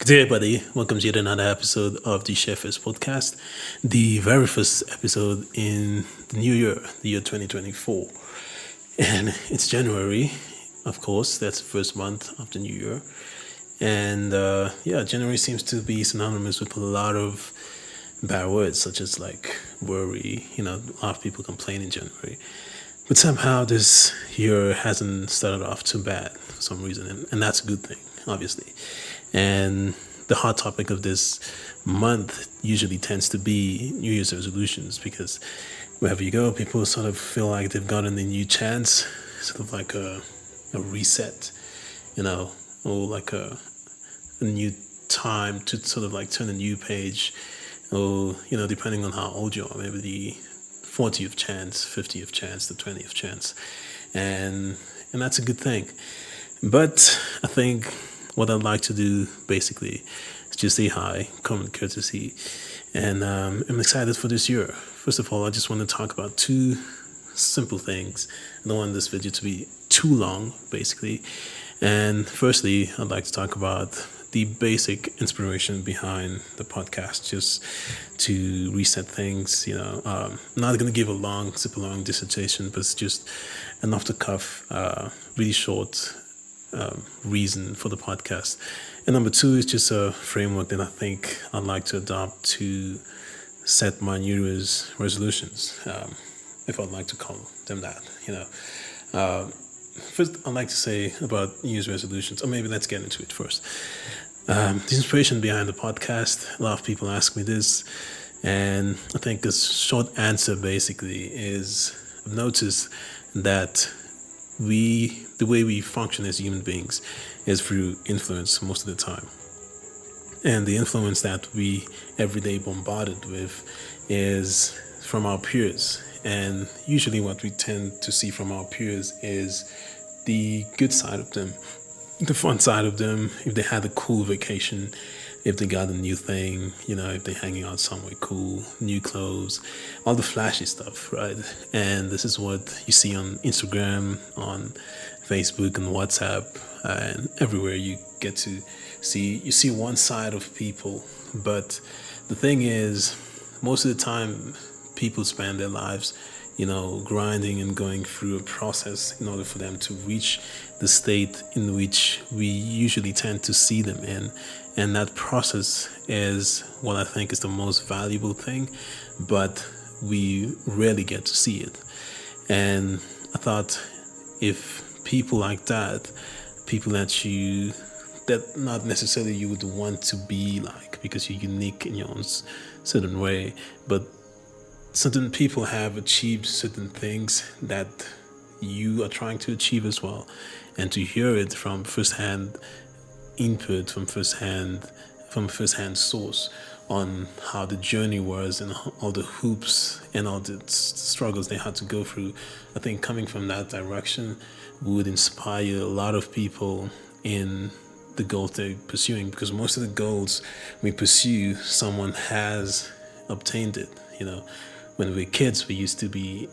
Dear everybody, welcome to yet another episode of the Chef's Podcast, the very first episode in the new year, the year 2024. And it's January, of course, that's the first month of the new year. And January seems to be synonymous with a lot of bad words, such as like worry, a lot of people complain in January. But somehow this year hasn't started off too bad for some reason, and that's a good thing, obviously. And the hot topic of this month usually tends to be New Year's resolutions because wherever you go, people sort of feel like they've gotten a new chance, sort of like a reset, or like a new time to sort of like turn a new page, or, depending on how old you are, maybe the 40th chance, 50th chance, the 20th chance. And that's a good thing. But I think what I'd like to do basically is just say hi, common courtesy, and I'm excited for this year. First of all, I just want to talk about two simple things. I don't want this video to be too long, basically. And firstly, I'd like to talk about the basic inspiration behind the podcast, just to reset things. I'm not going to give a super long dissertation, but it's just an off the cuff, really short reason for the podcast. And number two is just a framework that I think I'd like to adopt to set my New Year's resolutions, if I'd like to call them that. First, I'd like to say about New Year's resolutions, or maybe let's get into it first. The inspiration behind the podcast, a lot of people ask me this, and I think a short answer basically is I've noticed that the way we function as human beings is through influence most of the time. And the influence that we every day bombarded with is from our peers. And usually what we tend to see from our peers is the good side of them, the fun side of them, if they had a cool vacation, if they got a new thing, if they're hanging out somewhere cool, new clothes, all the flashy stuff, right? And this is what you see on Instagram, on Facebook, and WhatsApp, and everywhere you get to you see one side of people. But the thing is, most of the time, people spend their lives, grinding and going through a process in order for them to reach the state in which we usually tend to see them in. And that process is what I think is the most valuable thing, but we rarely get to see it. And I thought if people like that, people that not necessarily you would want to be like because you're unique in your own certain way, but certain people have achieved certain things that you are trying to achieve as well, and to hear it from first-hand input, from first-hand source on how the journey was and all the hoops and all the struggles they had to go through, I think coming from that direction would inspire a lot of people in the goals they're pursuing, because most of the goals we pursue, someone has obtained it. When we were kids, we used to be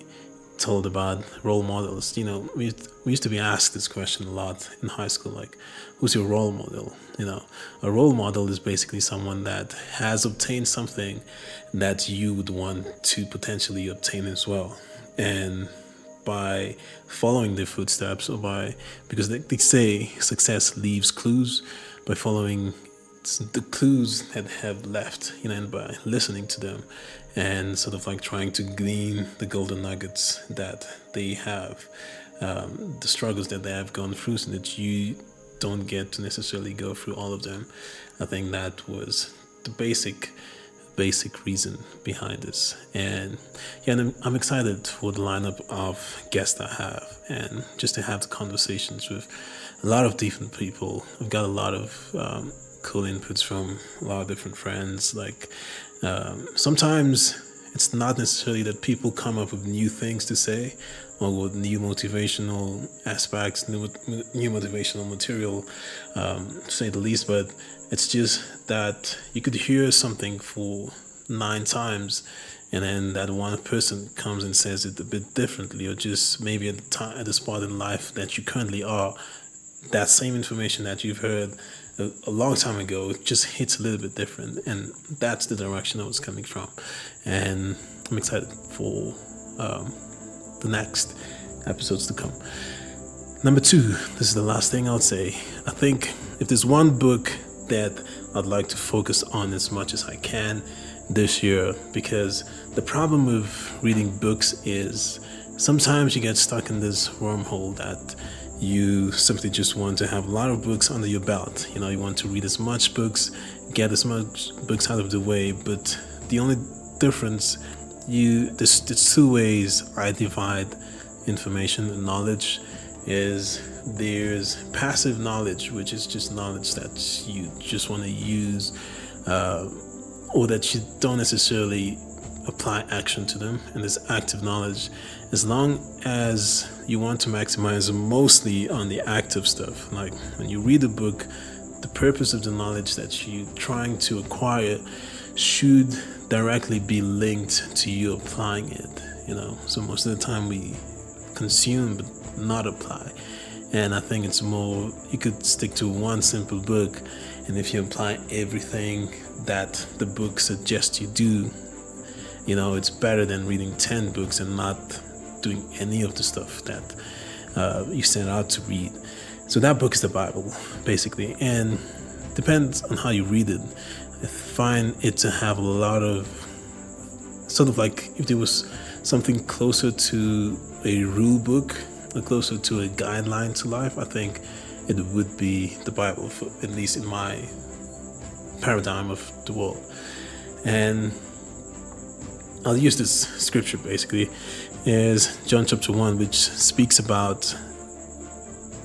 told about role models. We used to be asked this question a lot in high school, like, who's your role model? A role model is basically someone that has obtained something that you would want to potentially obtain as well. And by following their footsteps, because they say success leaves clues, by following the clues that have left, and by listening to them and sort of like trying to glean the golden nuggets that they have, the struggles that they have gone through, so that you don't get to necessarily go through all of them. I think that was the basic reason behind this. And I'm excited for the lineup of guests I have, and just to have the conversations with a lot of different people. I've got a lot of cool inputs from a lot of different friends. Like sometimes it's not necessarily that people come up with new things to say or with new motivational aspects, new motivational material, to say the least, but it's just that you could hear something for 9 times, and then that one person comes and says it a bit differently, or just maybe at the spot in life that you currently are, that same information that you've heard a long time ago, it just hits a little bit different, and that's the direction I was coming from. And I'm excited for the next episodes to come. Number 2, this is the last thing I'll say. I think if there's one book that I'd like to focus on as much as I can this year, because the problem with reading books is sometimes you get stuck in this wormhole that you simply just want to have a lot of books under your belt. You want to read as much books, get as much books out of the way, but the only difference, there's 2 ways I divide information and knowledge. There's passive knowledge, which is just knowledge that you just want to use, or that you don't necessarily apply action to them. And there's active knowledge, as long as you want to maximize mostly on the active stuff. Like when you read a book, the purpose of the knowledge that you're trying to acquire should directly be linked to you applying it. So most of the time we consume but not apply. And I think it's more, you could stick to one simple book, and if you apply everything that the book suggests you do, it's better than reading 10 books and not doing any of the stuff that you set out to read. So that book is the Bible, basically, and depends on how you read it. I find it to have a lot of, sort of like if there was something closer to a rule book, or closer to a guideline to life, I think it would be the Bible, at least in my paradigm of the world. And I'll use this scripture basically, is John chapter 1, which speaks about,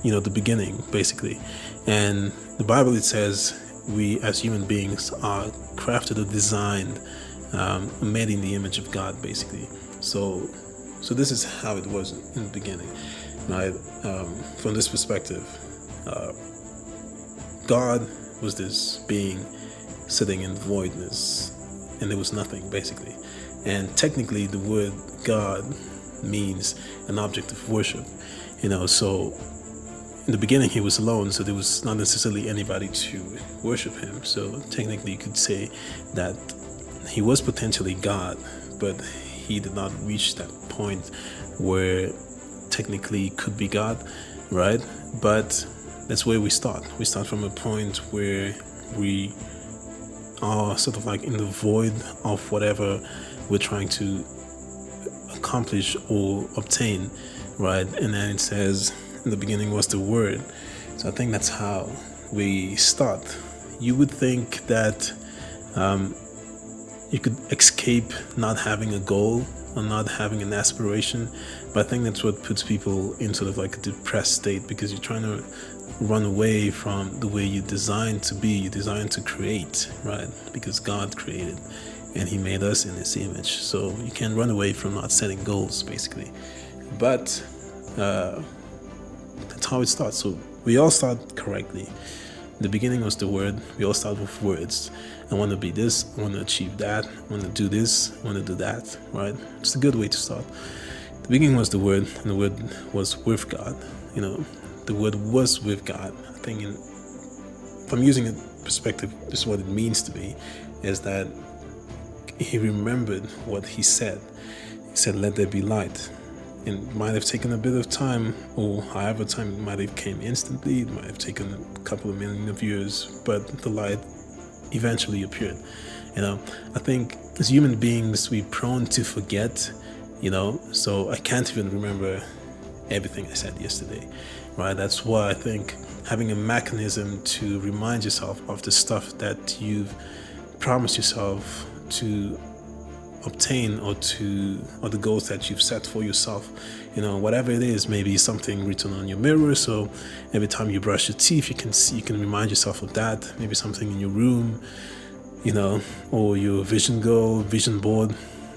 the beginning basically. And the Bible, it says we as human beings are crafted or designed, made in the image of God basically. So this is how it was in the beginning, right? From this perspective, God was this being sitting in voidness, and there was nothing basically. And technically, the word God means an object of worship, So in the beginning, he was alone, so there was not necessarily anybody to worship him. So technically, you could say that he was potentially God, but he did not reach that point where technically could be God, right? But that's where we start. We start from a point where we are sort of like in the void of whatever we're trying to accomplish or obtain, right? And then it says, in the beginning was the Word. So I think that's how we start. You would think that you could escape not having a goal or not having an aspiration, but I think that's what puts people in sort of like a depressed state, because you're trying to run away from the way you're designed to be, you're designed to create, right? Because God created and he made us in his image. So you can't run away from not setting goals basically. But that's how it starts. So we all start correctly. The beginning was the Word. We all start with words. I want to be this, I want to achieve that, I want to do this, I want to do that, right? It's a good way to start. The beginning was the Word, and the Word was with God. The Word was with God. I think if I'm using a perspective, this is what it means to me, is that he remembered what he said. He said, let there be light. It might have taken a bit of time, or however time it might have came instantly, it might have taken a couple of million of years, but the light eventually appeared. I think as human beings, we're prone to forget, so I can't even remember everything I said yesterday, right? That's why I think having a mechanism to remind yourself of the stuff that you've promised yourself to obtain, or the goals that you've set for yourself, whatever it is, maybe something written on your mirror, so every time you brush your teeth you can remind yourself of that. Maybe something in your room, or your vision board,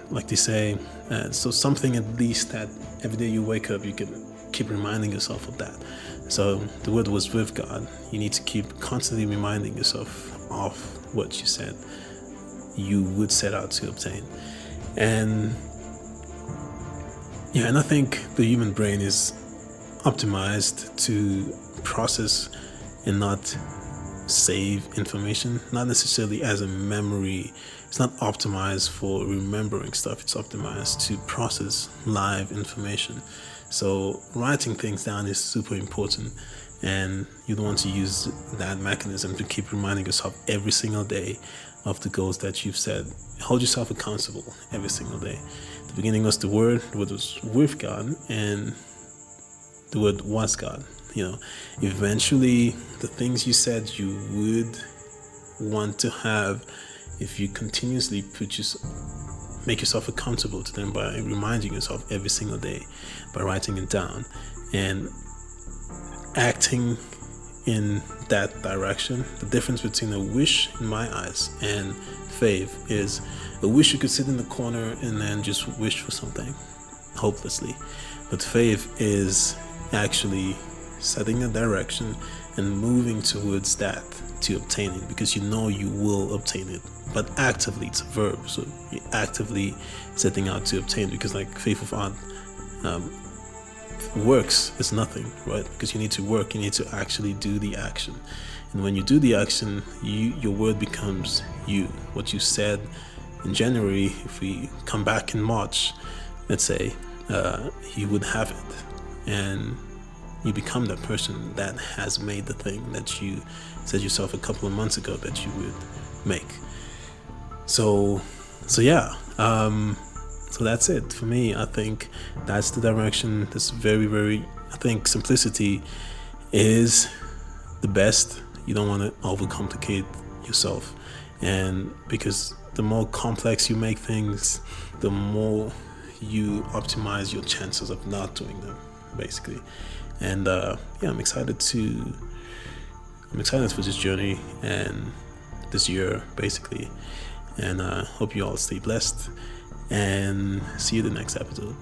like they say. So something at least that every day you wake up you can keep reminding yourself of that. So the Word was with God. You need to keep constantly reminding yourself of what you said you would set out to obtain. And I think the human brain is optimized to process and not save information, not necessarily as a memory. It's not optimized for remembering stuff. It's optimized to process live information. So writing things down is super important, and you don't want to use that mechanism to keep reminding yourself every single day of the goals that you've set. Hold yourself accountable every single day. The beginning was the word was with God, and the word was God. Eventually the things you said you would want to have, if you continuously make yourself accountable to them by reminding yourself every single day, by writing it down and acting in that direction. The difference between a wish, in my eyes, and faith is a wish you could sit in the corner and then just wish for something hopelessly. But faith is actually setting a direction and moving towards that to obtain it, because you know you will obtain it. But actively, it's a verb, so you're actively setting out to obtain, because like faith without works is nothing, right? Because you need to work, you need to actually do the action. And when you do the action, your word becomes you. What you said in January, if we come back in March, let's say, you would have it, and you become that person that has made the thing that you said yourself a couple of months ago that you would make. So yeah. So that's it for me. I think that's the direction. That's very, very, I think simplicity is the best. You don't want to overcomplicate yourself. And because the more complex you make things, the more you optimize your chances of not doing them, basically. And I'm excited for this journey and this year, basically. And I hope you all stay blessed, and see you the next episode.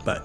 Bye.